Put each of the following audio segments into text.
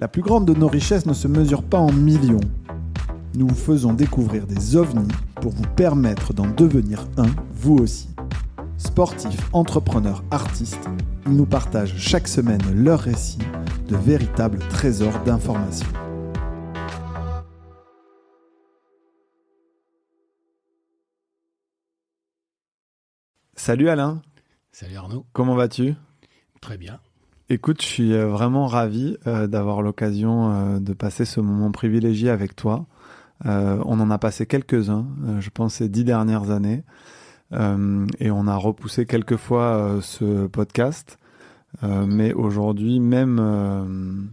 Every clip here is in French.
La plus grande de nos richesses ne se mesure pas en millions. Nous vous faisons découvrir des ovnis pour vous permettre d'en devenir un, vous aussi. Sportifs, entrepreneurs, artistes, ils nous partagent chaque semaine leurs récits de véritables trésors d'informations. Salut Alain. Salut Arnaud. Comment vas-tu ? Très bien. Écoute, je suis vraiment ravi d'avoir l'occasion de passer ce moment privilégié avec toi. On en a passé quelques-uns, je pense ces 10 dernières années. Et on a repoussé quelques fois ce podcast. Mais aujourd'hui, même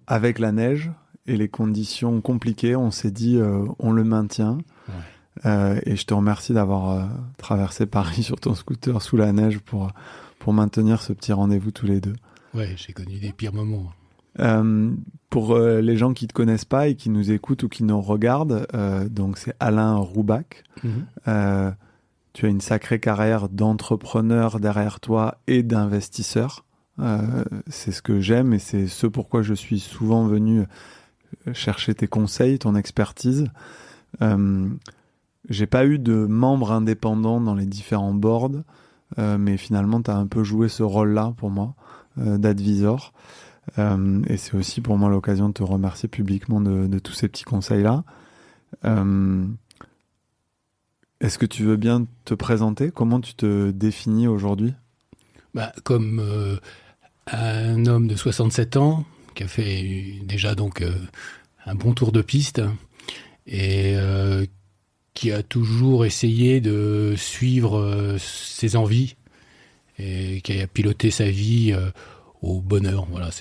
avec la neige et les conditions compliquées, on s'est dit on le maintient. Ouais. Et je te remercie d'avoir traversé Paris sur ton scooter sous la neige pour maintenir ce petit rendez-vous tous les deux. Ouais, j'ai connu des pires moments. Pour les gens qui ne te connaissent pas et qui nous écoutent ou qui nous regardent, donc c'est Alain Roubac. Mm-hmm. Tu as une sacrée carrière d'entrepreneur derrière toi et d'investisseur. C'est ce que j'aime et c'est ce pourquoi je suis souvent venu chercher tes conseils, ton expertise. J'ai pas eu de membre indépendant dans les différents boards, mais finalement, tu as un peu joué ce rôle-là pour moi, d'advisor. Et c'est aussi pour moi l'occasion de te remercier publiquement de tous ces petits conseils-là. Est-ce que tu veux bien te présenter ? Comment tu te définis aujourd'hui ? Comme un homme de 67 ans qui a fait déjà donc un bon tour de piste et qui a toujours essayé de suivre ses envies et qui a piloté sa vie au bonheur. Voilà,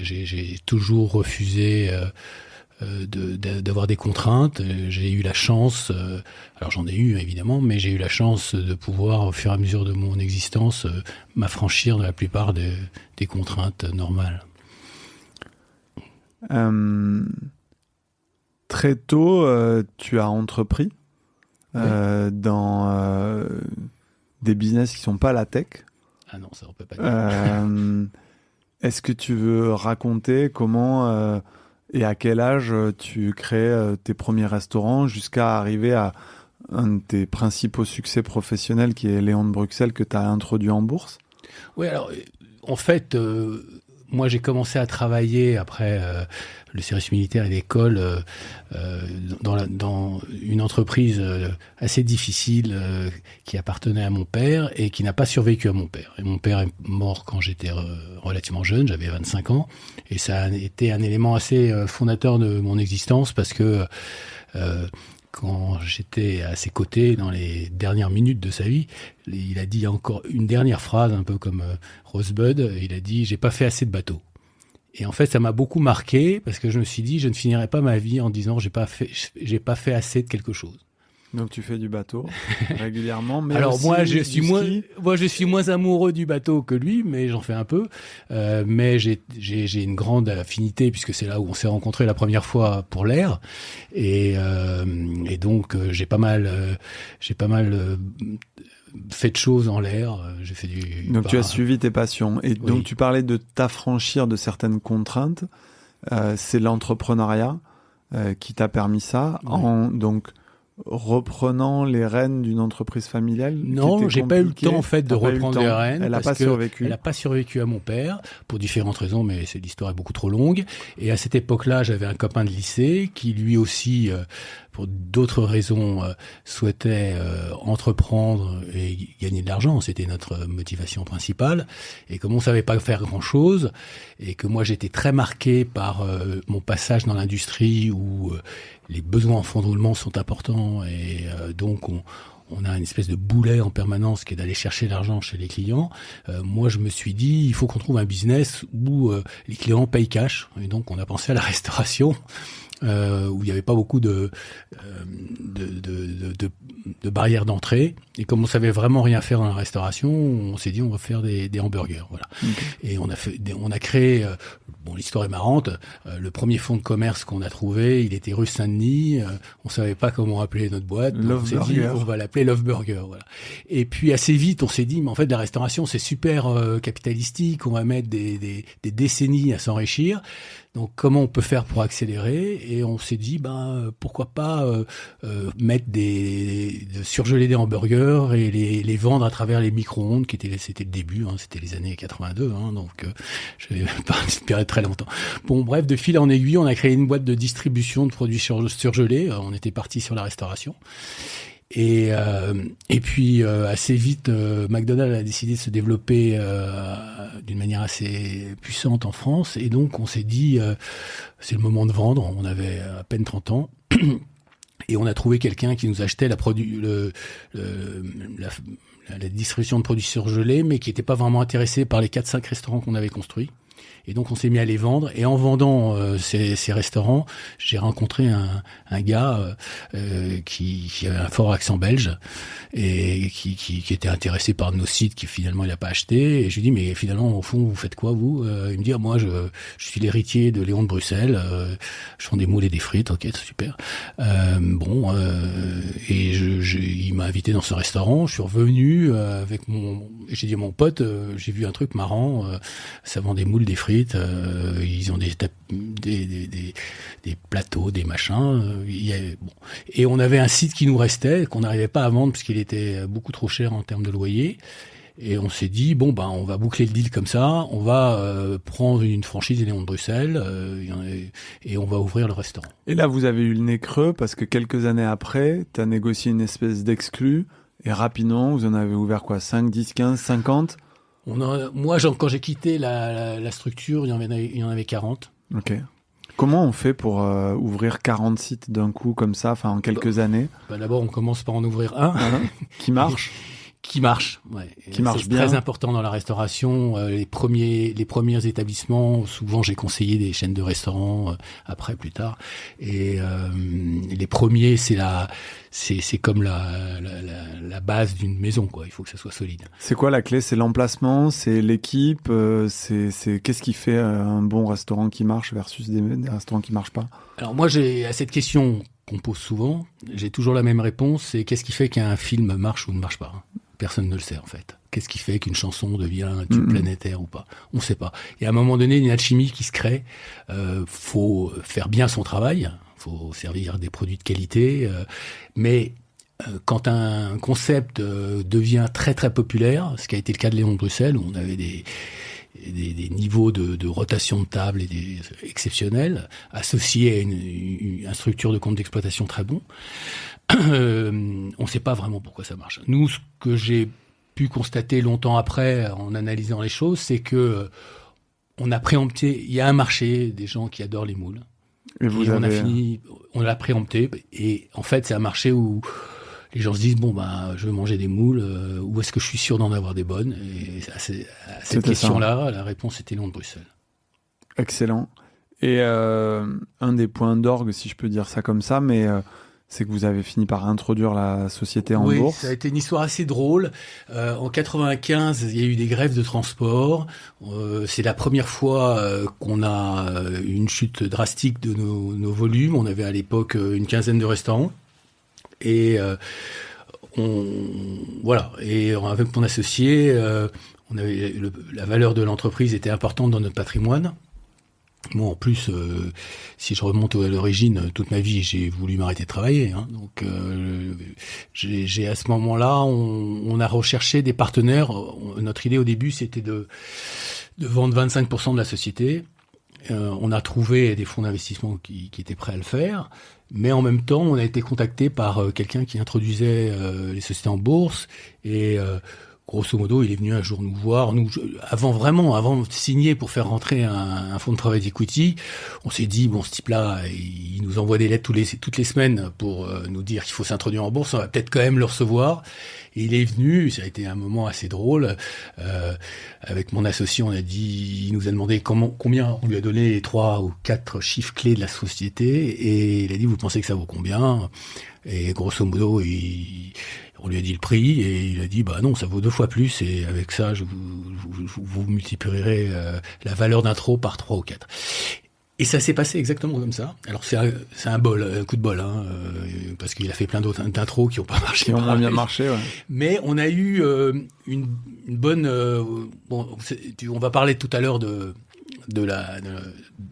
j'ai toujours refusé d'avoir des contraintes. J'ai eu la chance, alors j'en ai eu évidemment, mais j'ai eu la chance de pouvoir, au fur et à mesure de mon existence, m'affranchir de la plupart des contraintes normales. Très tôt, tu as entrepris dans des business qui sont pas la tech. Ah non, ça on peut pas dire. Est-ce que tu veux raconter comment et à quel âge tu crées tes premiers restaurants jusqu'à arriver à un de tes principaux succès professionnels qui est Léon de Bruxelles que tu as introduit en bourse ? Oui, alors en fait, moi j'ai commencé à travailler après le service militaire et l'école dans une entreprise assez difficile qui appartenait à mon père et qui n'a pas survécu à mon père. Et mon père est mort quand j'étais relativement jeune, j'avais 25 ans, et ça a été un élément assez fondateur de mon existence parce que quand j'étais à ses côtés dans les dernières minutes de sa vie, il a dit encore une dernière phrase, un peu comme Rosebud, il a dit « j'ai pas fait assez de bateaux ». Et en fait, ça m'a beaucoup marqué parce que je me suis dit, je ne finirai pas ma vie en disant j'ai pas fait assez de quelque chose. Donc tu fais du bateau régulièrement, mais alors aussi moi je suis moins amoureux du bateau que lui, mais j'en fais un peu. Mais j'ai une grande affinité puisque c'est là où on s'est rencontrés la première fois pour l'air, et donc j'ai pas mal fait de choses en l'air. J'ai fait du. Donc tu as suivi tes passions et donc tu parlais de t'affranchir de certaines contraintes. C'est l'entrepreneuriat qui t'a permis ça donc reprenant les rênes d'une entreprise familiale. Non, j'ai pas eu le temps en fait de reprendre les rênes. Elle n'a pas survécu. Elle n'a pas survécu à mon père pour différentes raisons, mais l'histoire est beaucoup trop longue. Et à cette époque-là, j'avais un copain de lycée qui lui aussi, pour d'autres raisons, souhaitait entreprendre et gagner de l'argent. C'était notre motivation principale. Et comme on savait pas faire grand-chose, et que moi j'étais très marqué par mon passage dans l'industrie où les besoins en fonds de roulement sont importants et donc on a une espèce de boulet en permanence qui est d'aller chercher l'argent chez les clients. Moi, je me suis dit, il faut qu'on trouve un business où les clients payent cash. Et donc, on a pensé à la restauration. où il n'y avait pas beaucoup de barrières d'entrée. Et comme on savait vraiment rien faire dans la restauration, on s'est dit on va faire des hamburgers. Voilà. Okay. Et on a créé. Bon, l'histoire est marrante. Le premier fonds de commerce qu'on a trouvé, il était rue Saint-Denis. On savait pas comment appeler notre boîte. On s'est dit on va l'appeler Love Burger. Voilà. Et puis assez vite, on s'est dit mais en fait la restauration c'est super capitalistique. On va mettre des décennies à s'enrichir. Donc, comment on peut faire pour accélérer? Et on s'est dit, pourquoi pas mettre surgeler des hamburgers et les vendre à travers les micro-ondes, c'était le début, c'était les années 82, donc je vais pas inspirer très longtemps. Bon, bref, de fil en aiguille, on a créé une boîte de distribution de produits surgelés. On était parti sur la restauration. Et puis assez vite, McDonald's a décidé de se développer d'une manière assez puissante en France, et donc on s'est dit c'est le moment de vendre. On avait à peine 30 ans et on a trouvé quelqu'un qui nous achetait la distribution de produits surgelés, mais qui n'était pas vraiment intéressé par les 4-5 restaurants qu'on avait construits. Et donc on s'est mis à les vendre. Et en vendant ces restaurants, j'ai rencontré un gars qui avait un fort accent belge et qui était intéressé par nos sites, qui finalement il n'a pas acheté. Et je lui dis mais finalement au fond vous faites quoi vous? Il me dit moi je suis l'héritier de Léon de Bruxelles. Je vends des moules et des frites. Ok, super. Et il m'a invité dans ce restaurant. Je suis revenu j'ai dit à mon pote, j'ai vu un truc marrant. Ça vend des moules, des frites. Ils ont des plateaux, des machins. Et on avait un site qui nous restait, qu'on n'arrivait pas à vendre parce qu'il était beaucoup trop cher en termes de loyer. Et on s'est dit on va boucler le deal comme ça. On va prendre une franchise des Léon de Bruxelles et on va ouvrir le restaurant. Et là, vous avez eu le nez creux parce que quelques années après, tu as négocié une espèce d'exclus et rapidement, vous en avez ouvert quoi, 5, 10, 15, 50 ? Moi, quand j'ai quitté la structure, il y en avait 40. Ok. Comment on fait pour ouvrir 40 sites d'un coup comme ça, en quelques années ? D'abord, on commence par en ouvrir un. Qui marche. Qui marche, ouais. Qui marche c'est bien. Très important dans la restauration. Les premiers établissements, souvent j'ai conseillé des chaînes de restaurants plus tard. Et les premiers, c'est comme la base d'une maison, quoi. Il faut que ça soit solide. C'est quoi la clé ? C'est l'emplacement, c'est l'équipe, c'est qu'est-ce qui fait un bon restaurant qui marche versus des restaurants qui marchent pas ? Alors moi, à cette question qu'on pose souvent, j'ai toujours la même réponse, c'est qu'est-ce qui fait qu'un film marche ou ne marche pas ? Personne ne le sait en fait. Qu'est-ce qui fait qu'une chanson devient un tube planétaire ou pas ? On ne sait pas. Il y a un moment donné une alchimie qui se crée. Faut faire bien son travail. Faut servir des produits de qualité. Mais quand un concept devient très très populaire, ce qui a été le cas de Léon de Bruxelles, où on avait des niveaux de rotation de table exceptionnels, associés à une structure de compte d'exploitation très bon. On ne sait pas vraiment pourquoi ça marche. Nous, ce que j'ai pu constater longtemps après, en analysant les choses, c'est que on a préempté. Il y a un marché des gens qui adorent les moules. Et on l'a préempté. Et en fait, c'est un marché où les gens se disent je veux manger des moules. Où est-ce que je suis sûr d'en avoir des bonnes ? Et à cette question-là, la réponse était Léon de Bruxelles. Excellent. Et un des points d'orgue, si je peux dire ça comme ça, mais c'est que vous avez fini par introduire la société en bourse. Oui, ça a été une histoire assez drôle. En 95, il y a eu des grèves de transport. C'est la première fois qu'on a une chute drastique de nos volumes. On avait à l'époque une quinzaine de restaurants. Et Et avec mon associé, on avait la valeur de l'entreprise était importante dans notre patrimoine. Moi, en plus, si je remonte à l'origine, toute ma vie, j'ai voulu m'arrêter de travailler. Donc, j'ai à ce moment-là, on a recherché des partenaires. Notre idée au début, c'était de vendre 25% de la société. On a trouvé des fonds d'investissement qui étaient prêts à le faire. Mais en même temps, on a été contacté par quelqu'un qui introduisait les sociétés en bourse et grosso modo, il est venu un jour nous voir. Avant de signer pour faire rentrer un fonds de private equity, on s'est dit, bon, ce type-là, il nous envoie des lettres toutes les semaines pour nous dire qu'il faut s'introduire en bourse, on va peut-être quand même le recevoir. Et il est venu, ça a été un moment assez drôle. Avec mon associé, il nous a demandé combien, on lui a donné les 3 ou 4 chiffres clés de la société, et il a dit, vous pensez que ça vaut combien? Et grosso modo, on lui a dit le prix, et il a dit, bah non, ça vaut 2 fois plus, et avec ça, vous multiplierez la valeur d'intro par 3 ou 4. Et ça s'est passé exactement comme ça. Alors c'est un coup de bol, parce qu'il a fait plein d'autres d'intros qui n'ont pas marché. Qui ont moins bien marché, ouais. Mais on a eu une bonne. On va parler tout à l'heure de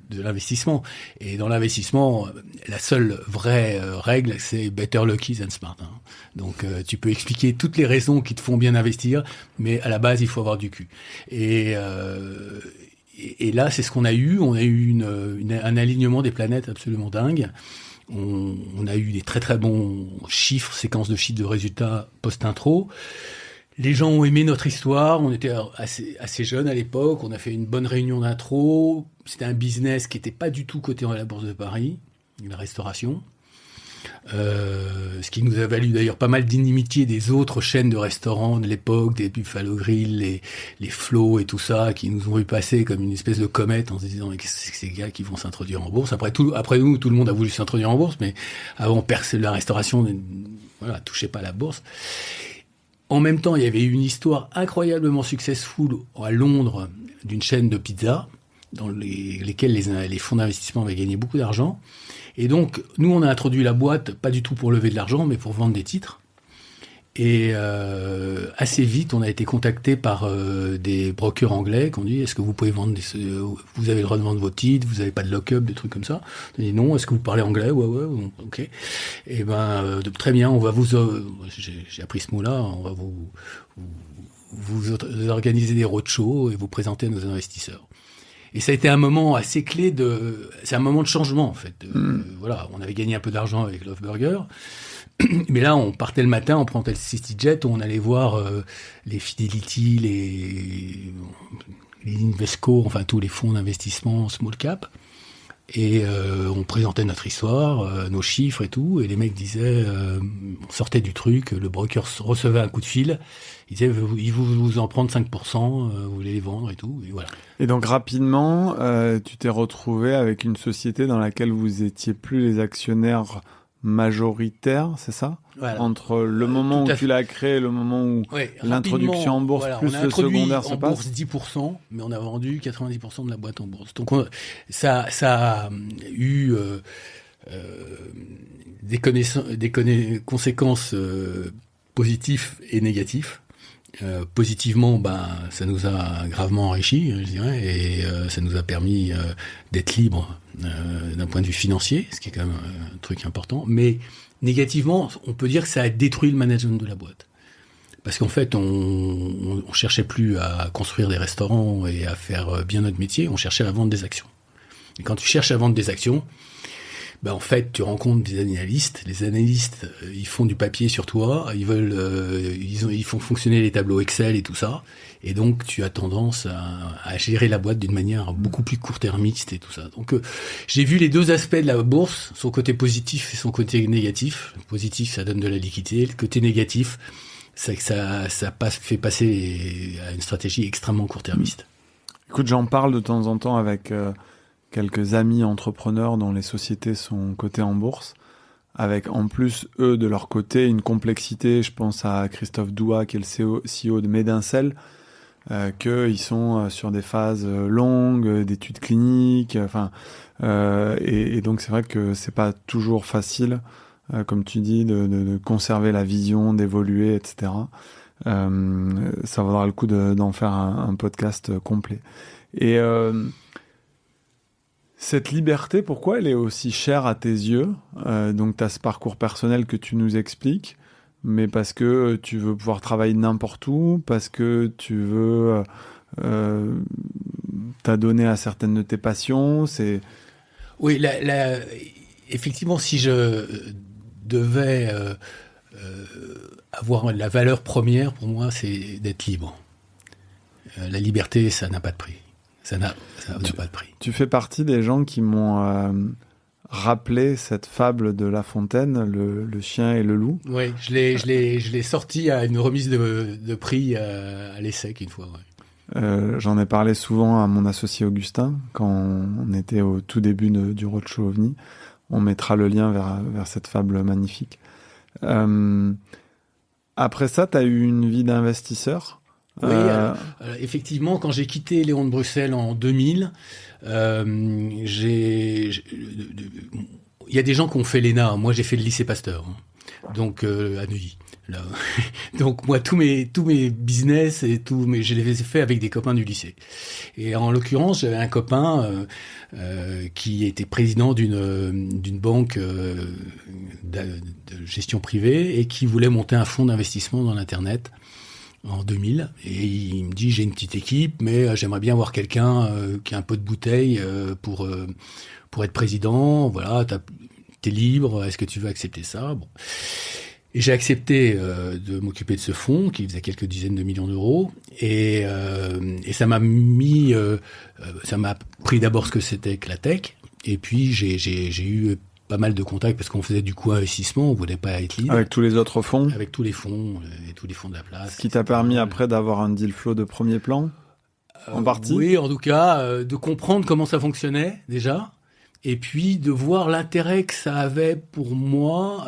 l'investissement. Et dans l'investissement, la seule vraie règle, c'est better lucky than smart. Donc tu peux expliquer toutes les raisons qui te font bien investir, mais à la base, il faut avoir du cul. Et là, c'est ce qu'on a eu. On a eu un alignement des planètes absolument dingue. On a eu des très très bons séquences de chiffres de résultats post-intro. Les gens ont aimé notre histoire. On était assez jeunes à l'époque. On a fait une bonne réunion d'intro. C'était un business qui n'était pas du tout coté à la Bourse de Paris, la restauration. Ce qui nous a valu d'ailleurs pas mal d'inimitié des autres chaînes de restaurants de l'époque, des Buffalo Grill, les Flow et tout ça, qui nous ont vu passer comme une espèce de comète en se disant mais qu'est-ce que c'est que ces gars qui vont s'introduire en bourse. Après nous, tout le monde a voulu s'introduire en bourse, mais avant la restauration, touchait pas à la bourse. En même temps, il y avait une histoire incroyablement successful à Londres d'une chaîne de pizza dans lesquelles les fonds d'investissement avaient gagné beaucoup d'argent. Et donc, nous, on a introduit la boîte, pas du tout pour lever de l'argent, mais pour vendre des titres. Et assez vite, on a été contacté par des brokers anglais qui ont dit, est-ce que vous pouvez vendre vous avez le droit de vendre vos titres, vous n'avez pas de lock-up, des trucs comme ça. On a dit non, est-ce que vous parlez anglais? Ouais, ok. Et très bien, on va j'ai appris ce mot-là, on va vous organiser des roadshows et vous présenter à nos investisseurs. Et ça a été un moment assez clé c'est un moment de changement, en fait. On avait gagné un peu d'argent avec Love Burger. Mais là, on partait le matin, on prenait le CityJet, on allait voir les Fidelity, les Invesco, enfin tous les fonds d'investissement small cap. Et on présentait notre histoire, nos chiffres et tout. Et les mecs disaient, on sortait du truc, le broker recevait un coup de fil. Il disait, il vous en prendre 5%, vous voulez les vendre et tout. Et voilà. Et donc rapidement, tu t'es retrouvé avec une société dans laquelle vous étiez plus les actionnaires majoritaires, c'est ça? Voilà. Entre le moment où tu l'as créé et le moment où l'introduction en bourse plus le secondaire se passe. On a introduit en bourse 10%, mais on a vendu 90% de la boîte en bourse. Donc ça a eu des conséquences positives et négatives. Positivement, ça nous a gravement enrichi, je dirais, et ça nous a permis d'être libres d'un point de vue financier, ce qui est quand même un truc important. Mais négativement, on peut dire que ça a détruit le management de la boîte. Parce qu'en fait, on cherchait plus à construire des restaurants et à faire bien notre métier, on cherchait à vendre des actions. Et quand tu cherches à vendre des actions, en fait, tu rencontres des analystes. Les analystes, ils font du papier sur toi. Ils font fonctionner les tableaux Excel et tout ça. Et donc, tu as tendance à gérer la boîte d'une manière beaucoup plus court-termiste et tout ça. Donc, j'ai vu les deux aspects de la bourse, son côté positif et son côté négatif. Le positif, ça donne de la liquidité. Le côté négatif, c'est que ça fait passer à une stratégie extrêmement court-termiste. Écoute, j'en parle de temps en temps avec quelques amis entrepreneurs dont les sociétés sont cotées en bourse, avec en plus, eux, de leur côté, une complexité. Je pense à Christophe Doua, qui est le CEO de Medincell, qu'ils sont sur des phases longues, d'études cliniques, et donc c'est vrai que c'est pas toujours facile, comme tu dis, de conserver la vision, d'évoluer, etc. Ça vaudra le coup d'en faire un podcast complet. Et cette liberté, pourquoi elle est aussi chère à tes yeux? Donc, tu as ce parcours personnel que tu nous expliques, mais parce que tu veux pouvoir travailler n'importe où, parce que tu veux t'adonner à certaines de tes passions. Oui, effectivement, si je devais avoir la valeur première pour moi, c'est d'être libre. La liberté, ça n'a pas de prix. Ça n'a pas de prix. Tu fais partie des gens qui m'ont rappelé cette fable de La Fontaine, le chien et le loup. Oui, je l'ai sorti à une remise de prix à l'ESSEC une fois. Ouais. J'en ai parlé souvent à mon associé Augustin quand on était au tout début du Roadshow OVNI. On mettra le lien vers cette fable magnifique. Après ça, tu as eu une vie d'investisseur. Oui, effectivement, quand j'ai quitté Léon de Bruxelles en 2000, il y a des gens qui ont fait l'ENA. Moi, j'ai fait le lycée Pasteur, donc à Neuilly. Là. Donc moi, tous mes business et je les ai fait avec des copains du lycée. Et en l'occurrence, j'avais un copain qui était président d'une banque de gestion privée et qui voulait monter un fonds d'investissement dans l'internet en 2000. Et il me dit, j'ai une petite équipe, mais j'aimerais bien avoir quelqu'un qui a un peu de bouteille pour être président. Voilà, t'es libre. Est-ce que tu veux accepter ça? Bon. Et j'ai accepté de m'occuper de ce fonds qui faisait quelques dizaines de millions d'euros et ça m'a ça m'a appris d'abord ce que c'était que la tech et puis j'ai eu pas mal de contacts parce qu'on faisait du co-investissement, on voulait pas être lead. Avec tous les autres fonds. Avec tous les fonds et tous les fonds de la place. Ce qui t'a permis après d'avoir un deal flow de premier plan en partie. Oui, en tout cas, de comprendre comment ça fonctionnait déjà et puis de voir l'intérêt que ça avait pour moi.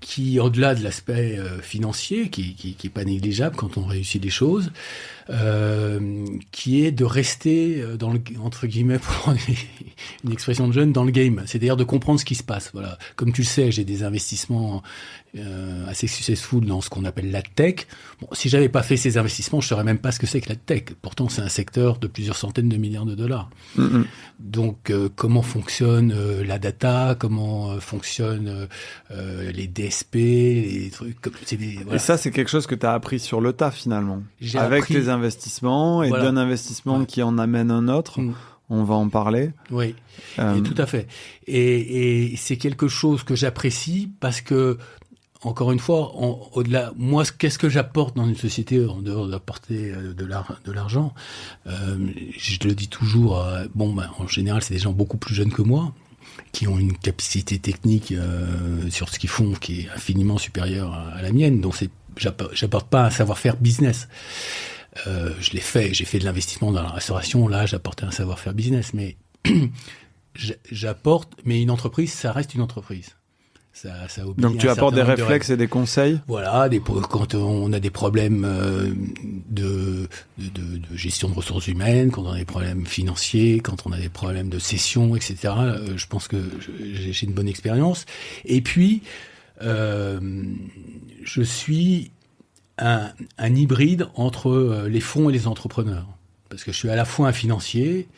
Qui, au-delà de l'aspect financier, qui est pas négligeable quand on réussit des choses, qui est de rester dans le, entre guillemets, pour prendre une expression de jeune, dans le game. C'est-à-dire de comprendre ce qui se passe. Voilà. Comme tu le sais, j'ai des investissements assez successful dans ce qu'on appelle la tech. Bon, si j'avais pas fait ces investissements, je saurais même pas ce que c'est que la tech. Pourtant, c'est un secteur de plusieurs centaines de milliards de dollars. Mm-hmm. Donc, comment fonctionne la data, comment fonctionnent les DSP, les trucs comme voilà. Et ça, c'est quelque chose que tu as appris sur le tas finalement. J'ai avec appris... tes investissements et d'un investissement qui en amène un autre. On va en parler. Oui, et tout à fait. Et c'est quelque chose que j'apprécie parce que encore une fois, au-delà, moi, qu'est-ce que j'apporte dans une société en dehors d'apporter de l'argent? Je le dis toujours. En général, c'est des gens beaucoup plus jeunes que moi qui ont une capacité technique sur ce qu'ils font qui est infiniment supérieure à la mienne. Donc, j'apporte pas un savoir-faire business. Je l'ai fait. J'ai fait de l'investissement dans la restauration. Là, j'apportais un savoir-faire business, mais j'apporte. Mais une entreprise, ça reste une entreprise. Ça donc tu apportes des réflexes et des conseils. Voilà, quand on a des problèmes de gestion de ressources humaines, quand on a des problèmes financiers, quand on a des problèmes de cession, etc. Je pense que j'ai une bonne expérience. Et puis, je suis un hybride entre les fonds et les entrepreneurs. Parce que je suis à la fois un financier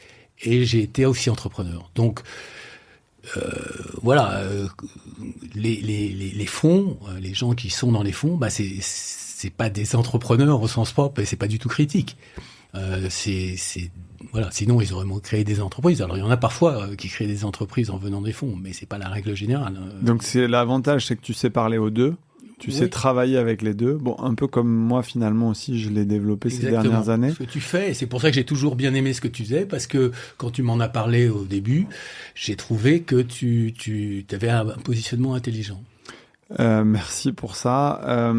et j'ai été aussi entrepreneur. Donc, les fonds, les gens qui sont dans les fonds, c'est pas des entrepreneurs au sens propre et c'est pas du tout critique. Sinon ils auraient créé des entreprises. Alors il y en a parfois qui créent des entreprises en venant des fonds, mais c'est pas la règle générale. Donc c'est l'avantage, c'est que tu sais parler aux deux. Tu sais travailler avec les deux. Bon, un peu comme moi, finalement, aussi, je l'ai développé ces dernières années. Ce que tu fais, et c'est pour ça que j'ai toujours bien aimé ce que tu faisais, parce que quand tu m'en as parlé au début, j'ai trouvé que tu avais un positionnement intelligent. Merci pour ça.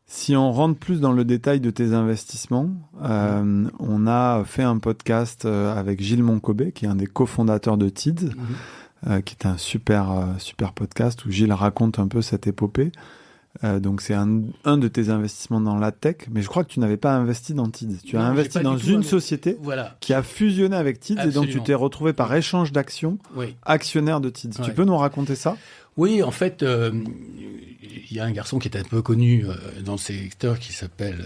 Si on rentre plus dans le détail de tes investissements, on a fait un podcast avec Gilles Moncobé, qui est un des cofondateurs de TIDS. Qui est un super podcast où Gilles raconte un peu cette épopée. Donc c'est un de tes investissements dans la tech, mais je crois que tu n'avais pas investi dans TIDS. Tu as investi dans une société qui a fusionné avec TIDS. Absolument. Et donc tu t'es retrouvé par échange d'actions actionnaire de TIDS. Tu peux nous raconter ça? Oui, en fait, il y a un garçon qui est un peu connu dans le secteur qui s'appelle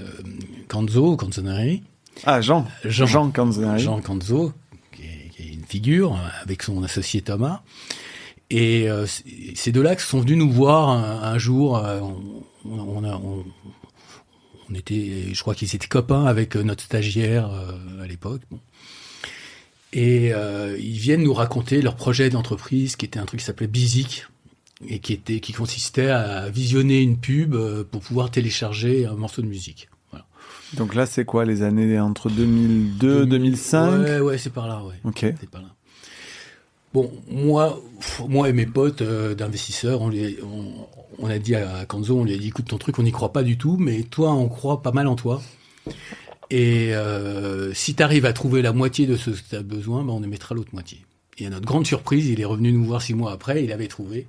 Canzoneri. Ah, Jean Canzoneri. Jean Canzo. Une figure avec son associé Thomas et ces deux-là qui sont venus nous voir un jour. On était, je crois qu'ils étaient copains avec notre stagiaire à l'époque. Bon. Et ils viennent nous raconter leur projet d'entreprise qui était un truc qui s'appelait Bizik. et qui consistait à visionner une pub pour pouvoir télécharger un morceau de musique. Voilà. Donc là, c'est quoi, les années entre 2002, 2005? Ouais, c'est par là, ouais. Ok. C'est par là. Bon, moi et mes potes d'investisseurs, on a dit à Kanzo, on lui a dit, écoute, ton truc, on n'y croit pas du tout, mais toi, on croit pas mal en toi. Et si tu arrives à trouver la moitié de ce que tu as besoin, on émettra l'autre moitié. Et à notre grande surprise, il est revenu nous voir 6 mois après, il avait trouvé.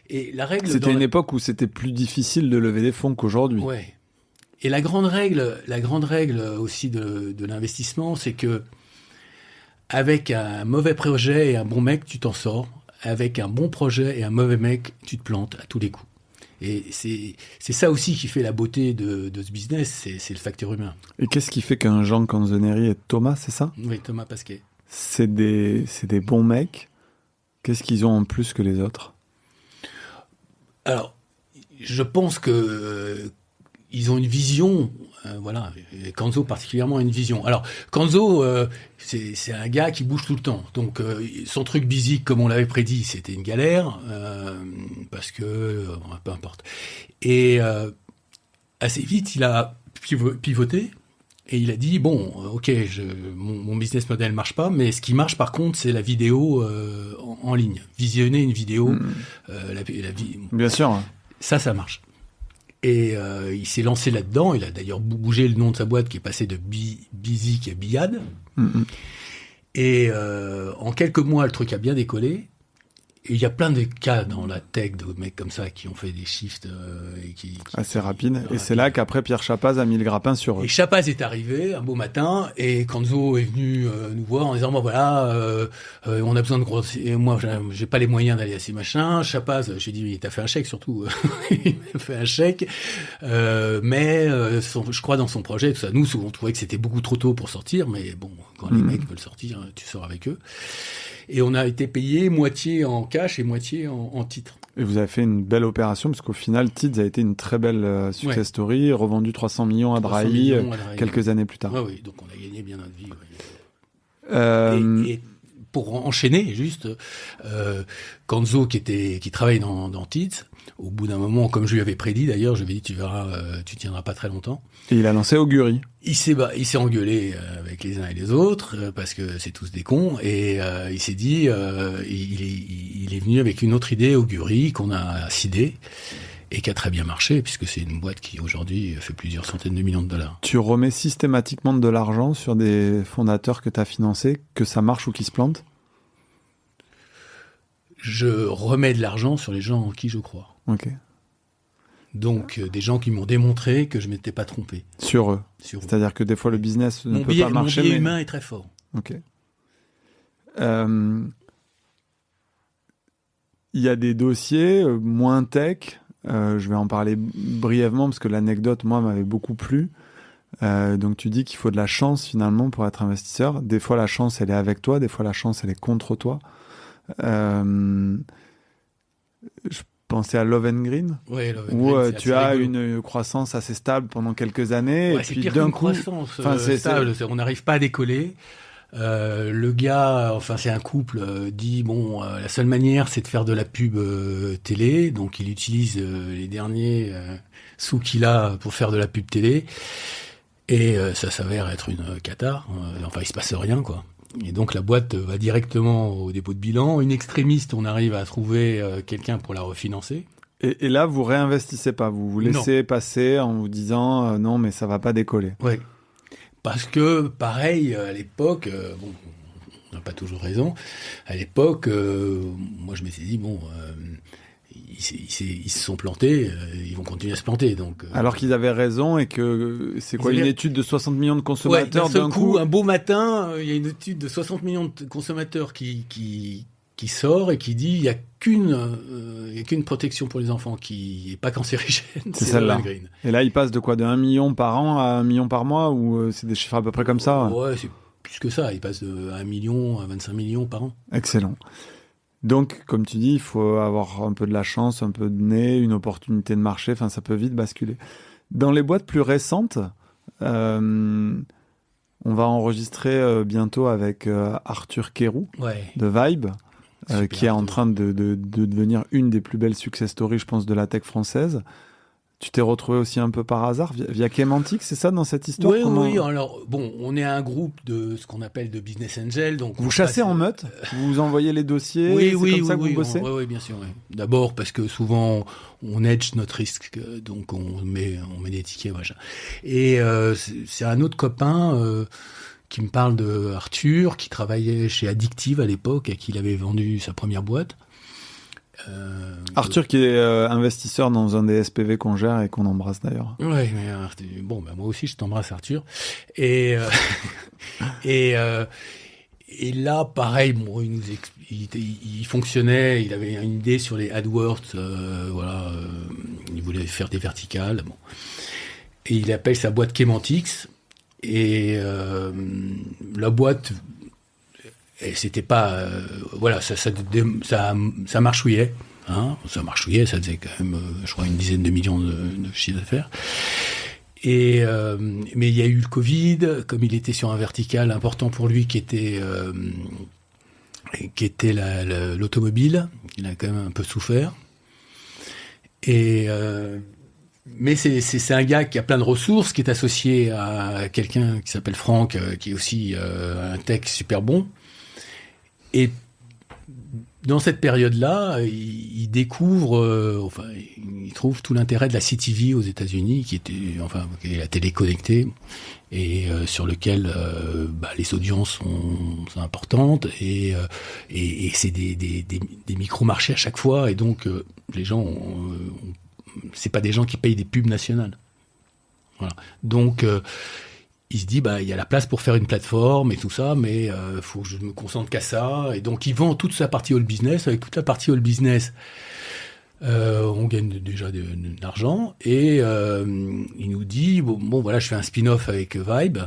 Et la règle. C'était une époque où c'était plus difficile de lever des fonds qu'aujourd'hui. Ouais. Et la grande règle aussi de l'investissement, c'est que avec un mauvais projet et un bon mec, tu t'en sors. Avec un bon projet et un mauvais mec, tu te plantes à tous les coups. Et c'est ça aussi qui fait la beauté de ce business, c'est le facteur humain. Et qu'est-ce qui fait qu'un Jean Canzoneri et Thomas, c'est ça? Oui, Thomas Pasquet. C'est des bons mecs. Qu'est-ce qu'ils ont en plus que les autres? Alors, je pense que ils ont une vision, voilà. Et Kanzo particulièrement a une vision. Alors, Kanzo, c'est un gars qui bouge tout le temps. Donc, son truc bisique, comme on l'avait prédit, c'était une galère, parce que, peu importe. Et assez vite, il a pivoté. Et il a dit, bon, ok, mon business model marche pas, mais ce qui marche par contre, c'est la vidéo en ligne. Visionner une vidéo, Bien sûr. Ça marche. Et il s'est lancé là-dedans. Il a d'ailleurs bougé le nom de sa boîte qui est passé de Bizik à Biad. Et en quelques mois, le truc a bien décollé. Et il y a plein de cas dans la tech de mecs comme ça qui ont fait des shifts assez rapides. Et c'est là qu'après Pierre Chapaz a mis le grappin sur eux. Et Chapaz est arrivé un beau matin et Kanzo est venu nous voir en disant bon voilà, on a besoin de gros. Et moi j'ai pas les moyens d'aller à ces machins. Chapaz, j'ai dit t'as fait un chèque surtout. Il m'a fait un chèque, mais je crois dans son projet tout ça. Nous on trouvait que c'était beaucoup trop tôt pour sortir, mais bon quand les mecs veulent sortir, tu sors avec eux. Et on a été payé moitié en cash et moitié en titres. Et vous avez fait une belle opération, parce qu'au final, Tids a été une très belle success story, revendu 300 millions à Drahi quelques années plus tard. Oui, donc on a gagné bien notre vie. Ouais. Et pour enchaîner, juste, Kanzo, qui travaille dans Tids, au bout d'un moment, comme je lui avais prédit d'ailleurs, je lui ai dit tu verras, tu tiendras pas très longtemps. Et il a lancé Augury. Il s'est engueulé avec les uns et les autres parce que c'est tous des cons et il s'est dit il est venu avec une autre idée Augury qu'on a sidée et qui a très bien marché puisque c'est une boîte qui aujourd'hui fait plusieurs centaines de millions de dollars. Tu remets systématiquement de l'argent sur des fondateurs que tu as financés, que ça marche ou qu'ils se plantent? Je remets de l'argent sur les gens en qui je crois. Ok. Donc, des gens qui m'ont démontré que je ne m'étais pas trompé. Sur eux. C'est-à-dire que des fois, le business ne peut pas marcher. Mon biais humain est très fort. Ok. Il y a des dossiers moins tech. Je vais en parler brièvement parce que l'anecdote, moi, m'avait beaucoup plu. Donc, tu dis qu'il faut de la chance, finalement, pour être investisseur. Des fois, la chance, elle est avec toi. Des fois, la chance, elle est contre toi. Je pensais à Love and Green, où tu as une croissance assez stable pendant quelques années, et puis d'un coup, c'est stable, on n'arrive pas à décoller. Le gars, c'est un couple, dit bon, la seule manière, c'est de faire de la pub télé, donc il utilise les derniers sous qu'il a pour faire de la pub télé, et ça s'avère être une cata. Il se passe rien, quoi. Et donc la boîte va directement au dépôt de bilan. Une extrémiste, on arrive à trouver quelqu'un pour la refinancer. Et là, vous réinvestissez pas, vous laissez passer en vous disant non, mais ça va pas décoller. Oui, parce que pareil, à l'époque, on n'a pas toujours raison. À l'époque, moi je m'étais dit bon, ils se sont plantés, ils vont continuer à se planter. Donc, alors qu'ils avaient raison et que c'est quoi une étude de 60 millions de consommateurs d'un coup, un beau matin, il y a une étude de 60 millions de consommateurs qui sort et qui dit il n'y a qu'une protection pour les enfants qui n'est pas cancérigène. C'est celle-là. Et là, ils passent de quoi, de 1 million par an à 1 million par mois, ou c'est des chiffres à peu près comme ça? Ouais, c'est plus que ça. Ils passent de 1 million à 25 millions par an. Excellent. Donc, comme tu dis, il faut avoir un peu de la chance, un peu de nez, une opportunité de marché. Enfin, ça peut vite basculer. Dans les boîtes plus récentes, on va enregistrer bientôt avec Arthur Kérou de Vibe. qui est en train de devenir une des plus belles success stories, je pense, de la tech française. Tu t'es retrouvé aussi un peu par hasard via Kemantic, c'est ça, dans cette histoire? Oui. Alors, bon, on est un groupe de ce qu'on appelle de business angel. Donc vous chassez en meute? Vous envoyez les dossiers? Oui, comme ça que vous bossez? Oui, bien sûr. Oui. D'abord parce que souvent, on hedge notre risque, donc on met des tickets, machin. Et c'est un autre copain qui me parle de Arthur, qui travaillait chez Addictive à l'époque, à qui il avait vendu sa première boîte. Arthur qui est investisseur dans un des SPV qu'on gère et qu'on embrasse d'ailleurs. Oui, mais bon, moi aussi je t'embrasse Arthur. Et là, pareil, bon, il fonctionnait, il avait une idée sur les AdWords, il voulait faire des verticales. Bon. Et il appelle sa boîte Kemantic. Et la boîte, c'était pas, ça marchouillait, hein, ça faisait quand même, je crois, une dizaine de millions de chiffre d'affaires. Et mais il y a eu le Covid, comme il était sur un vertical important pour lui, qui était l'automobile, il a quand même un peu souffert. Et mais c'est un gars qui a plein de ressources, qui est associé à quelqu'un qui s'appelle Franck, qui est aussi un tech super bon. Et dans cette période-là, il découvre, il trouve tout l'intérêt de la CTV aux États-Unis, qui est la télé connectée, et sur lequel les audiences sont importantes, et c'est des micro-marchés à chaque fois, et donc les gens, c'est pas des gens qui payent des pubs nationales. Voilà. Donc il se dit, il y a la place pour faire une plateforme et tout ça, mais faut que je me concentre qu'à ça. Et donc, il vend toute sa partie all business. Avec toute la partie all business, on gagne déjà de l'argent. Et il nous dit, bon, voilà, je fais un spin-off avec Vibe.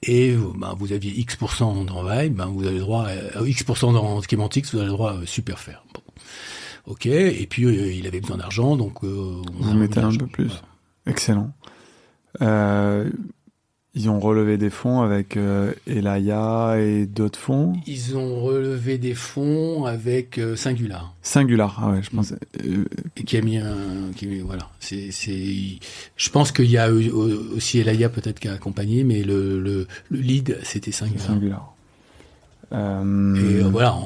Et vous aviez X% dans Vibe, vous avez le droit à X% dans Kemantic, vous avez le droit à super faire. Bon. Ok. Et puis, il avait besoin d'argent, donc on mettait un peu plus. Voilà. Excellent. Ils ont relevé des fonds avec Elaya et d'autres fonds. Ils ont relevé des fonds avec Singular. Singular, ah ouais, je pensais. Et qui a mis voilà. Je pense qu'il y a aussi Elaya peut-être qui a accompagné, mais le lead c'était Singular. Et voilà.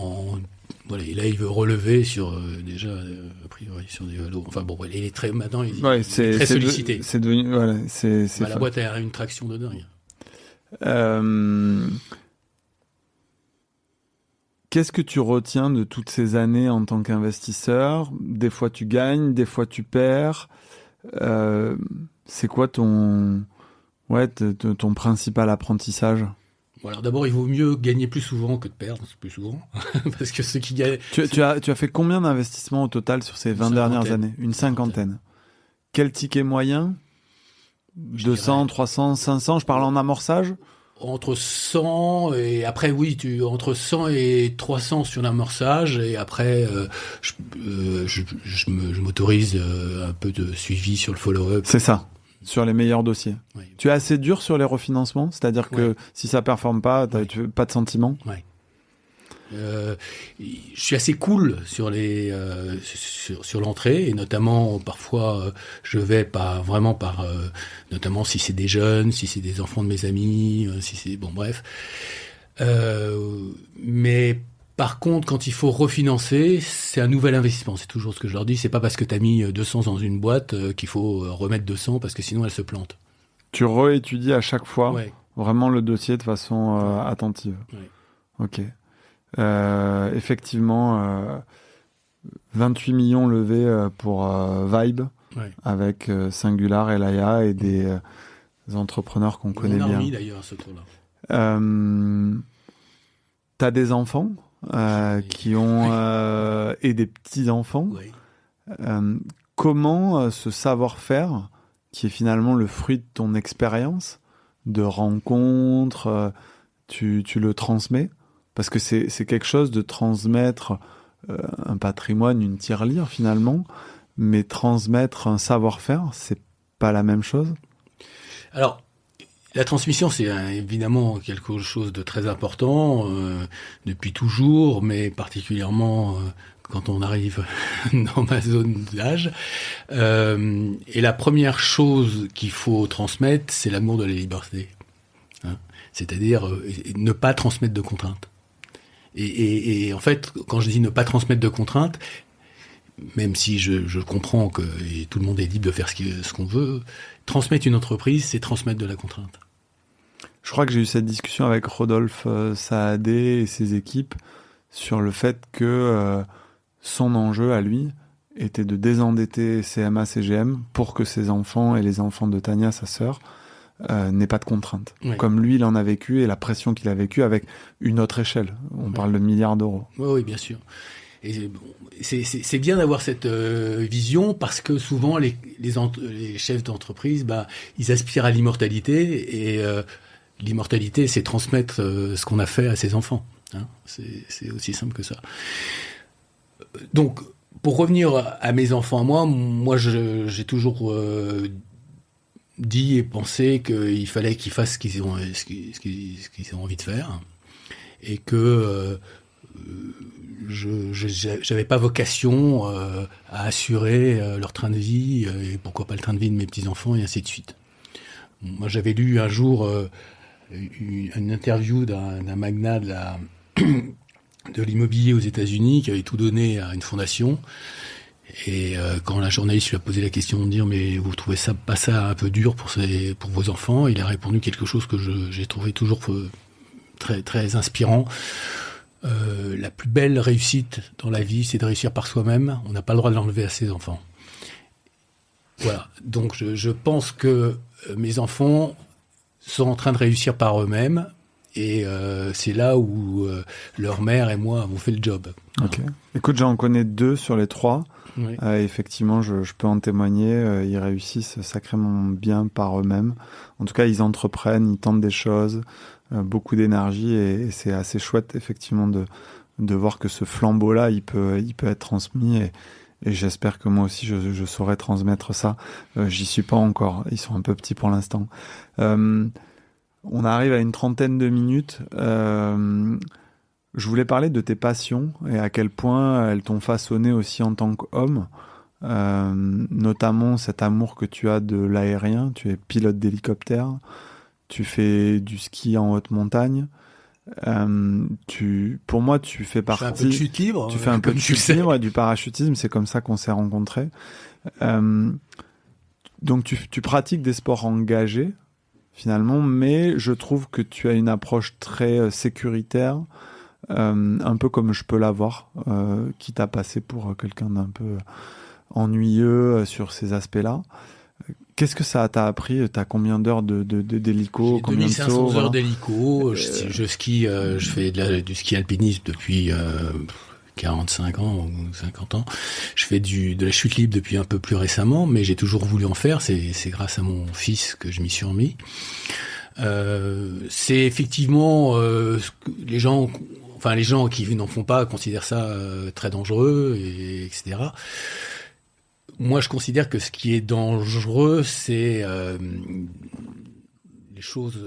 Et là, il veut relever sur a priori sur des halos. Enfin bon, il est très maintenant, il est très sollicité. C'est devenu, voilà, la boîte a une traction de dingue. Qu'est-ce que tu retiens de toutes ces années en tant qu'investisseur? Des fois tu gagnes, des fois tu perds. C'est quoi ton principal apprentissage? Bon, alors d'abord, il vaut mieux gagner plus souvent que de perdre plus souvent, parce que ceux qui gagnent... Tu as fait combien d'investissements au total sur ces 20 dernières années? Une cinquantaine. Quel ticket moyen? 200, 300, 500, je parle en amorçage? Entre 100 et après, entre 100 et 300 sur l'amorçage, et après, je m'autorise un peu de suivi sur le follow-up. C'est ça. Sur les meilleurs dossiers. Oui. Tu es assez dur sur les refinancements, c'est-à-dire que si ça performe pas, tu pas de sentiment. Oui. Je suis assez cool sur sur l'entrée, et notamment parfois je vais notamment si c'est des jeunes, si c'est des enfants de mes amis, si c'est bon bref. Mais par contre, quand il faut refinancer, c'est un nouvel investissement. C'est toujours ce que je leur dis. C'est pas parce que tu as mis 200 dans une boîte qu'il faut remettre 200 parce que sinon elle se plante. Tu réétudies à chaque fois vraiment le dossier de façon attentive. Ouais. Ok. Effectivement, 28 millions levés pour Vibe avec Singular, Elaya et des entrepreneurs qu'on connaît bien. On a remis d'ailleurs à ce tour-là. T'as des enfants qui ont et des petits-enfants. Comment ce savoir-faire, qui est finalement le fruit de ton expérience, de rencontres, tu le transmets? Parce que c'est quelque chose de transmettre un patrimoine, une tirelire finalement, mais transmettre un savoir-faire, c'est pas la même chose? Alors, La transmission, c'est évidemment quelque chose de très important depuis toujours, mais particulièrement quand on arrive dans ma zone d'âge. Et la première chose qu'il faut transmettre, c'est l'amour de la liberté. Hein, c'est-à-dire ne pas transmettre de contraintes. Et en fait, quand je dis ne pas transmettre de contraintes, même si je comprends que tout le monde est libre de faire ce qu'on veut, transmettre une entreprise, c'est transmettre de la contrainte. Je crois que j'ai eu cette discussion avec Rodolphe Saadé et ses équipes sur le fait que son enjeu à lui était de désendetter CMA CGM pour que ses enfants et les enfants de Tania, sa sœur, n'aient pas de contraintes. Oui. Comme lui, il en a vécu et la pression qu'il a vécue avec une autre échelle. On parle de milliards d'euros. Oui, bien sûr. Et bon, c'est bien d'avoir cette vision parce que souvent les chefs d'entreprise, ils aspirent à l'immortalité et l'immortalité, c'est transmettre ce qu'on a fait à ses enfants. Hein, c'est aussi simple que ça. Donc, pour revenir à mes enfants, moi, j'ai toujours dit et pensé qu'il fallait qu'ils fassent ce qu'ils ont envie de faire et que j'avais pas vocation à assurer leur train de vie et pourquoi pas le train de vie de mes petits-enfants et ainsi de suite. Moi, j'avais lu un jour une interview d'un magnat de l'immobilier aux États-Unis qui avait tout donné à une fondation. Et quand la journaliste lui a posé la question de dire mais vous trouvez pas ça un peu dur pour vos enfants, il a répondu quelque chose que j'ai trouvé toujours très très inspirant. La plus belle réussite dans la vie, c'est de réussir par soi-même. On n'a pas le droit de l'enlever à ses enfants. Voilà. Donc je pense que mes enfants sont en train de réussir par eux-mêmes. Et c'est là où leur mère et moi avons fait le job. Ok. Écoute, j'en connais 2 sur les 3. Oui. Effectivement, je peux en témoigner. Ils réussissent sacrément bien par eux-mêmes. En tout cas, ils entreprennent, ils tentent des choses, beaucoup d'énergie et c'est assez chouette effectivement de voir que ce flambeau-là, il peut être transmis et j'espère que moi aussi je saurai transmettre ça. J'y suis pas encore. Ils sont un peu petits pour l'instant. On arrive à une 30aine de minutes. Je voulais parler de tes passions et à quel point elles t'ont façonné aussi en tant qu'homme, notamment cet amour que tu as de l'aérien. Tu es pilote d'hélicoptère, tu fais du ski en haute montagne. Pour moi, tu fais partie. Tu fais un peu de chute libre. Tu fais un peu de chute libre et du parachutisme. C'est comme ça qu'on s'est rencontrés. Donc, tu pratiques des sports engagés. Finalement, mais je trouve que tu as une approche très sécuritaire, un peu comme je peux l'avoir, quitte à passer pour quelqu'un d'un peu ennuyeux sur ces aspects-là. Qu'est-ce que ça t'a appris ? T'as combien d'heures d'hélico ? J'ai 2500 heures d'hélico. Je skie, je fais du ski alpinisme depuis 45 ans ou 50 ans. Je fais de la chute libre depuis un peu plus récemment, mais j'ai toujours voulu en faire. C'est grâce à mon fils que je m'y suis remis. C'est effectivement les gens qui n'en font pas considèrent ça très dangereux, etc. Moi, je considère que ce qui est dangereux, c'est les choses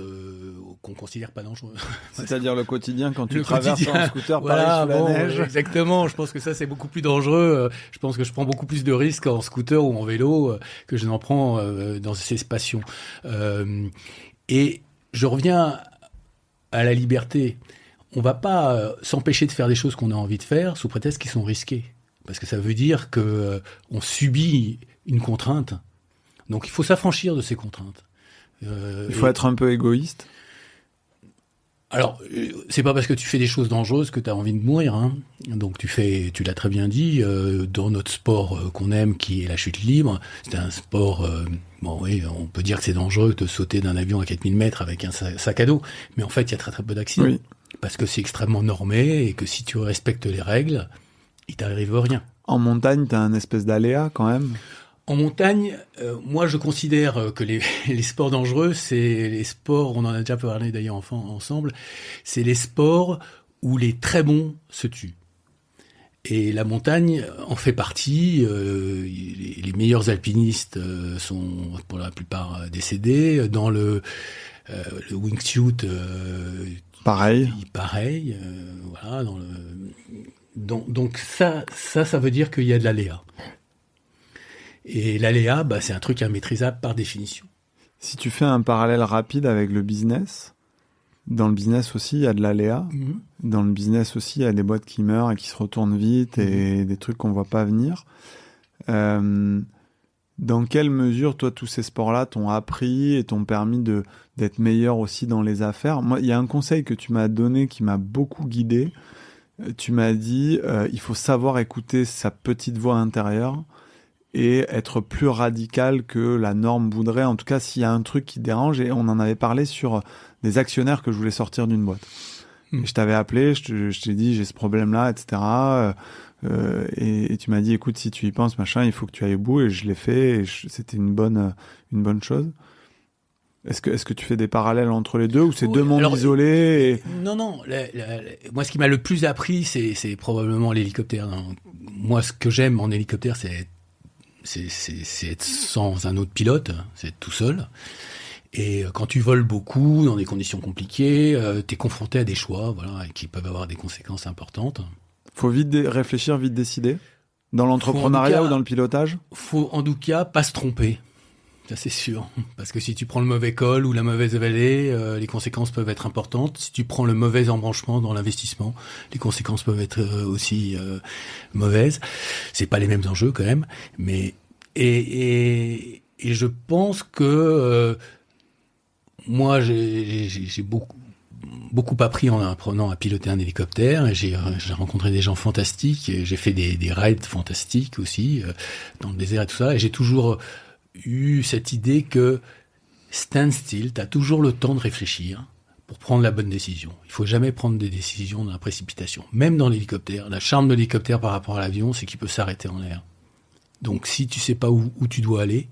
qu'on considère pas dangereuses. C'est-à-dire le quotidien quand tu traverses en scooter Paris sous la neige. Exactement, je pense que ça c'est beaucoup plus dangereux. Je pense que je prends beaucoup plus de risques en scooter ou en vélo que je n'en prends dans ces passions. Et je reviens à la liberté. On va pas s'empêcher de faire des choses qu'on a envie de faire sous prétexte qu'ils sont risquées. Parce que ça veut dire que on subit une contrainte. Donc il faut s'affranchir de ces contraintes. Il faut être un peu égoïste. Alors, c'est pas parce que tu fais des choses dangereuses que tu as envie de mourir. Hein. Donc tu l'as très bien dit, dans notre sport qu'on aime, qui est la chute libre, c'est un sport, on peut dire que c'est dangereux de sauter d'un avion à 4000 mètres avec un sac à dos. Mais en fait, il y a très très peu d'accidents. Oui. Parce que c'est extrêmement normé et que si tu respectes les règles, il t'arrive rien. En montagne, tu as un espèce d'aléa quand même. En montagne, moi je considère que les sports dangereux, c'est les sports, on en a déjà parlé d'ailleurs ensemble, c'est les sports où les très bons se tuent. Et la montagne en fait partie, les meilleurs alpinistes sont pour la plupart décédés. Dans le wingsuit, pareil. Voilà. Donc ça veut dire qu'il y a de l'aléa. Et l'aléa, c'est un truc immaîtrisable par définition. Si tu fais un parallèle rapide avec le business, dans le business aussi, il y a de l'aléa. Mm-hmm. Dans le business aussi, il y a des boîtes qui meurent et qui se retournent vite et des trucs qu'on ne voit pas venir. Dans quelle mesure, toi, tous ces sports-là t'ont appris et t'ont permis d'être meilleur aussi dans les affaires? Moi, il y a un conseil que tu m'as donné qui m'a beaucoup guidé. Tu m'as dit, il faut savoir écouter sa petite voix intérieure et être plus radical que la norme voudrait. En tout cas, s'il y a un truc qui dérange, et on en avait parlé sur des actionnaires que je voulais sortir d'une boîte. Et je t'avais appelé, je t'ai dit, j'ai ce problème-là, etc. Et tu m'as dit, écoute, si tu y penses, machin, il faut que tu ailles au bout. Et je l'ai fait, et c'était une bonne chose. Est-ce que tu fais des parallèles entre les deux, ou c'est deux mondes isolés Non. Moi, ce qui m'a le plus appris, c'est probablement l'hélicoptère. Moi, ce que j'aime en hélicoptère, c'est être sans un autre pilote, c'est être tout seul. Et quand tu voles beaucoup, dans des conditions compliquées, t'es confronté à des choix, voilà, qui peuvent avoir des conséquences importantes. Faut vite réfléchir, vite décider. Dans l'entrepreneuriat ou dans le pilotage? Faut en tout cas pas se tromper. Ça, c'est sûr. Parce que si tu prends le mauvais col ou la mauvaise vallée, les conséquences peuvent être importantes. Si tu prends le mauvais embranchement dans l'investissement, les conséquences peuvent être aussi mauvaises. C'est pas les mêmes enjeux quand même. Mais et je pense que moi, j'ai beaucoup appris en apprenant à piloter un hélicoptère. J'ai rencontré des gens fantastiques. J'ai fait des rides fantastiques aussi dans le désert et tout ça. Et j'ai toujours eu cette idée que stand still, t'as toujours le temps de réfléchir pour prendre la bonne décision. Il faut jamais prendre des décisions dans la précipitation. Même dans l'hélicoptère, la charme de l'hélicoptère par rapport à l'avion, c'est qu'il peut s'arrêter en l'air. Donc si tu sais pas où tu dois aller,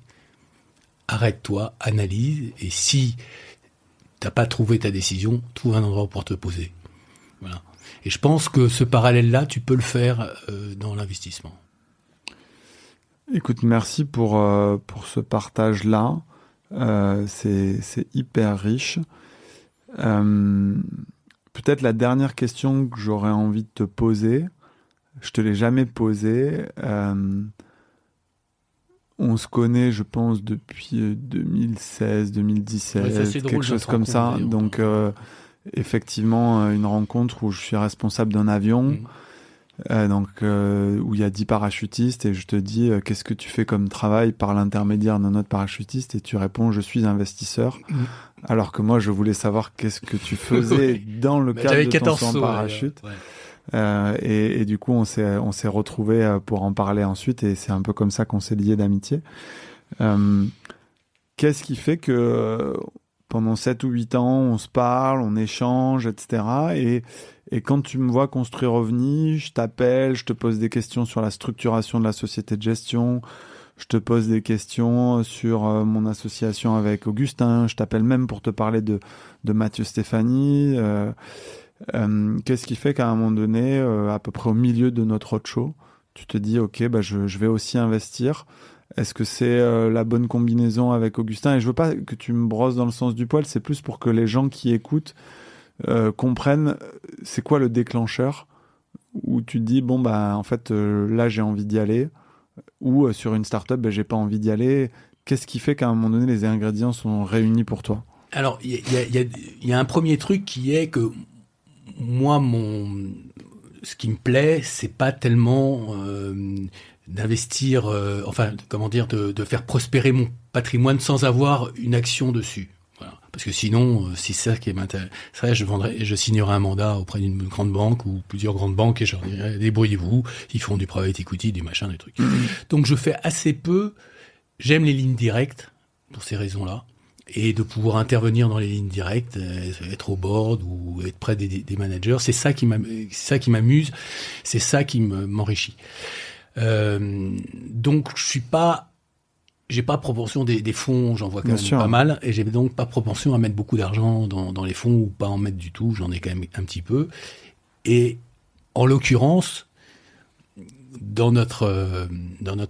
arrête-toi, analyse, et si t'as pas trouvé ta décision, trouve un endroit pour te poser. Voilà. Et je pense que ce parallèle-là, tu peux le faire dans l'investissement. Écoute, merci pour ce partage-là. C'est hyper riche. Peut-être la dernière question que j'aurais envie de te poser, je te l'ai jamais posée. On se connaît, je pense, depuis 2016, 2017, ouais, quelque chose comme ça. Donc, effectivement, une rencontre où je suis responsable d'un avion. Où il y a 10 parachutistes et je te dis qu'est-ce que tu fais comme travail par l'intermédiaire d'un autre parachutiste et tu réponds je suis investisseur alors que moi je voulais savoir qu'est-ce que tu faisais dans le cadre de ton saut en parachute. Et du coup on s'est retrouvés pour en parler ensuite et c'est un peu comme ça qu'on s'est liés d'amitié. Qu'est-ce qui fait que pendant 7 ou 8 ans on se parle, on échange, etc. Et quand tu me vois construire OVNI, je t'appelle, je te pose des questions sur la structuration de la société de gestion, je te pose des questions sur mon association avec Augustin, je t'appelle même pour te parler de Mathieu Stéphanie. Qu'est-ce qui fait qu'à un moment donné, à peu près au milieu de notre roadshow, tu te dis ok, je vais aussi investir. Est-ce que c'est la bonne combinaison avec Augustin? Et je veux pas que tu me brosses dans le sens du poil, c'est plus pour que les gens qui écoutent comprennent c'est quoi le déclencheur où tu te dis en fait là j'ai envie d'y aller, ou sur une start-up j'ai pas envie d'y aller. Qu'est-ce qui fait qu'à un moment donné les ingrédients sont réunis pour toi? Alors il y a un premier truc qui est que moi ce qui me plaît c'est pas tellement d'investir de faire prospérer mon patrimoine sans avoir une action dessus. Parce que sinon, si c'est ça qui m'intéresserait, je signerais un mandat auprès d'une grande banque ou plusieurs grandes banques et je leur dirais débrouillez-vous, ils font du private equity, du machin, des trucs. Donc je fais assez peu. J'aime les lignes directes pour ces raisons-là et de pouvoir intervenir dans les lignes directes, être au board ou être près des managers, c'est ça qui m'amuse, c'est ça qui m'enrichit. Donc j'ai pas proportion des fonds, j'en vois quand même pas mal, et j'ai donc pas proportion à mettre beaucoup d'argent dans les fonds ou pas en mettre du tout, j'en ai quand même un petit peu. Et en l'occurrence, dans notre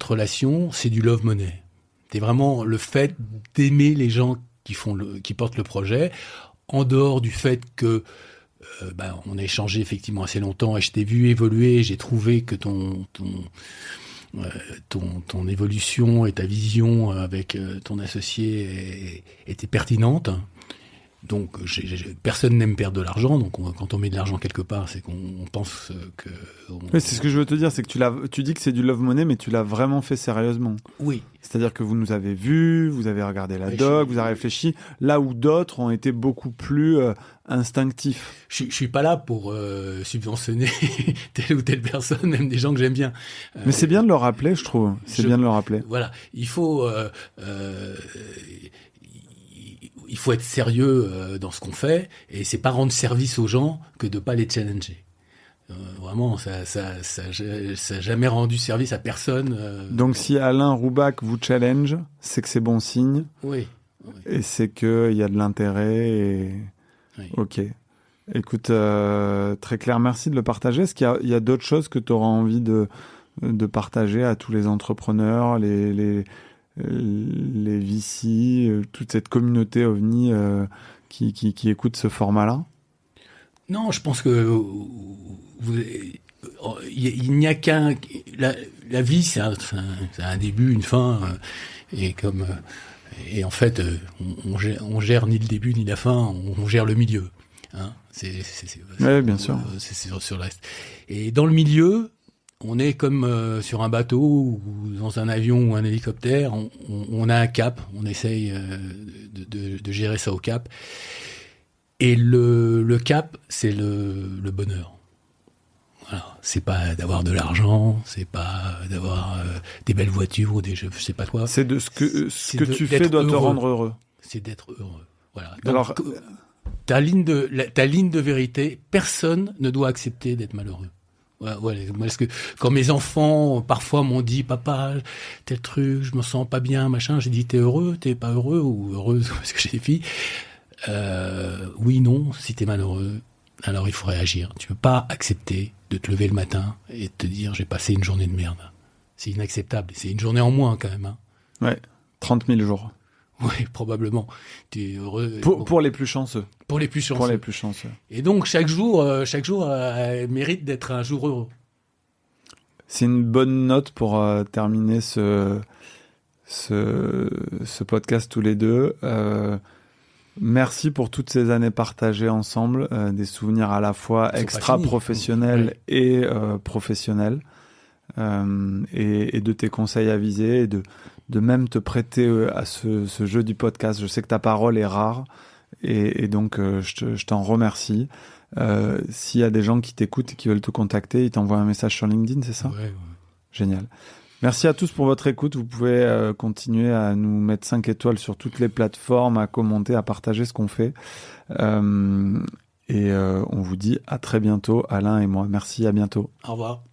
relation, c'est du love money. C'est vraiment le fait d'aimer les gens qui portent le projet, en dehors du fait que on a échangé effectivement assez longtemps et je t'ai vu évoluer, j'ai trouvé que ton évolution et ta vision avec ton associé était pertinente. Donc, personne n'aime perdre de l'argent. Donc, quand on met de l'argent quelque part, c'est qu'on pense que... Oui, c'est ce que je veux te dire, c'est que tu dis que c'est du love money, mais tu l'as vraiment fait sérieusement. Oui. C'est-à-dire que vous nous avez vus, vous avez regardé la doc, vous avez réfléchi, là où d'autres ont été beaucoup plus instinctifs. Je suis pas là pour subventionner telle ou telle personne, même des gens que j'aime bien. Mais c'est bien de le rappeler, je trouve. C'est bien de le rappeler. Voilà, il faut être sérieux dans ce qu'on fait, et c'est pas rendre service aux gens que de pas les challenger. Vraiment, ça jamais rendu service à personne. Donc si Alain Roubac vous challenge, c'est que c'est bon signe. Oui. Et c'est qu'il y a de l'intérêt. Et... Oui. Ok. Écoute, très clair, merci de le partager. Est-ce qu'il y a d'autres choses que tu auras envie de partager à tous les entrepreneurs, les VC, toute cette communauté OVNI qui écoute ce format-là? Non, je pense que il n'y a qu'un... La vie, c'est un début, une fin, et en fait, on gère ni le début ni la fin, on gère le milieu. Hein, oui, bien sûr. C'est sur le reste. Et dans le milieu, on est comme sur un bateau ou dans un avion ou un hélicoptère, on a un cap, on essaye de gérer ça au cap. Et le cap, c'est le bonheur. Voilà. C'est pas d'avoir de l'argent, c'est pas d'avoir des belles voitures ou je sais pas quoi. C'est de ce que tu fais doit te rendre heureux. C'est d'être heureux. Voilà. Donc, alors, ta ligne de vérité, personne ne doit accepter d'être malheureux. Ouais, parce que quand mes enfants parfois m'ont dit papa tel truc, je me sens pas bien, machin, j'ai dit t'es heureux, t'es pas heureux ou heureuse parce que j'ai des filles. Oui, non, si t'es malheureux, alors il faut réagir. Tu peux pas accepter de te lever le matin et de te dire j'ai passé une journée de merde. C'est inacceptable. C'est une journée en moins quand même. Hein. Ouais, 30 000 jours. Oui, probablement. Tu es heureux. Pour les plus chanceux. Pour les plus chanceux. Pour les plus chanceux. Et donc chaque jour mérite d'être un jour heureux. C'est une bonne note pour terminer ce podcast tous les deux. Merci pour toutes ces années partagées ensemble, des souvenirs à la fois extra-professionnels et professionnels, et de tes conseils avisés, et de même te prêter à ce jeu du podcast. Je sais que ta parole est rare, et donc je t'en remercie. S'il y a des gens qui t'écoutent et qui veulent te contacter, ils t'envoient un message sur LinkedIn, c'est ça ? Ouais. Génial. Merci à tous pour votre écoute. Vous pouvez continuer à nous mettre 5 étoiles sur toutes les plateformes, à commenter, à partager ce qu'on fait. Et on vous dit à très bientôt, Alain et moi. Merci, à bientôt. Au revoir.